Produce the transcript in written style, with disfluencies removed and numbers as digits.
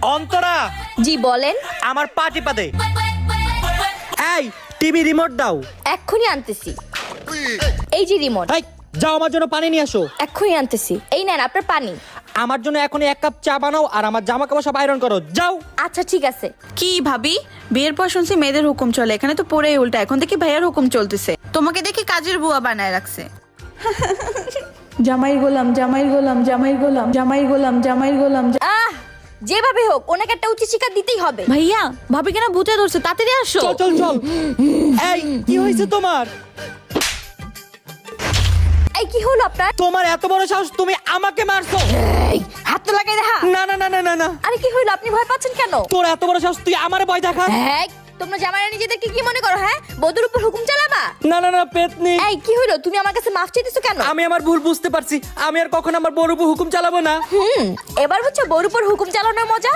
অন্তরা, জি বলেন। আমার পা টিপা দে। এই টিভি রিমোট দাও। এক্ষুনি আনতেছি। এই যে রিমোট। এই যাও আমার জন্য পানি নিয়ে আসো। এক্ষুনি আনতেছি। এই নেন আপনার পানি। আমার জন্য এখনই 1 কাপ চা বানাও আর আমার জামা কাপড় সব আয়রন করো, যাও। আচ্ছা ঠিক আছে। কি ভাবি, বিয়ের পর শুনছি মেয়েদের হুকুম চলে, এখানে তো পুরোই উল্টা। এখন দেখি ভাইয়ার হুকুম চলতেছে। তোমাকে দেখি কাজের বুয়া বানায় রাখছে। জামাই গোলাম, জামাই গোলাম, জামাই গোলাম, জামাই গোলাম, জামাই গোলাম। আহ, যেভাবে হোক ওনাকে একটা উচিত শিক্ষা দিতেই হবে। ভাইয়া, ভাবি কেন ভূতে ধরছে, তাড়াতাড়ি আসো। চল চল চল। এই কি হয়েছে তোমার? এই কি হলো আপনার? তোমার এত বড় সাহস, তুমি আমাকে মারছো? এই হাত তো লাগাই দেখা। না না না না না না। আরে কি হলো, আপনি ভয় পাচ্ছেন কেন? তোর এত বড় সাহস, তুই আমারে ভয় দেখাস? এই তোমরা জামাইরা নিজেদেরকে কি মনে করো? হ্যাঁ, বধূর উপর হুকুম চালাবা? না না না পেতনি। এই কি হলো, তুমি আমার কাছে মাফ চাইতেছো কেন? আমি আমার ভুল বুঝতে পারছি, আমি আর কখনো আমার বড় উপর হুকুম চালাবো না। এবার হচ্ছে বউর উপর হুকুম চালানোর মজা।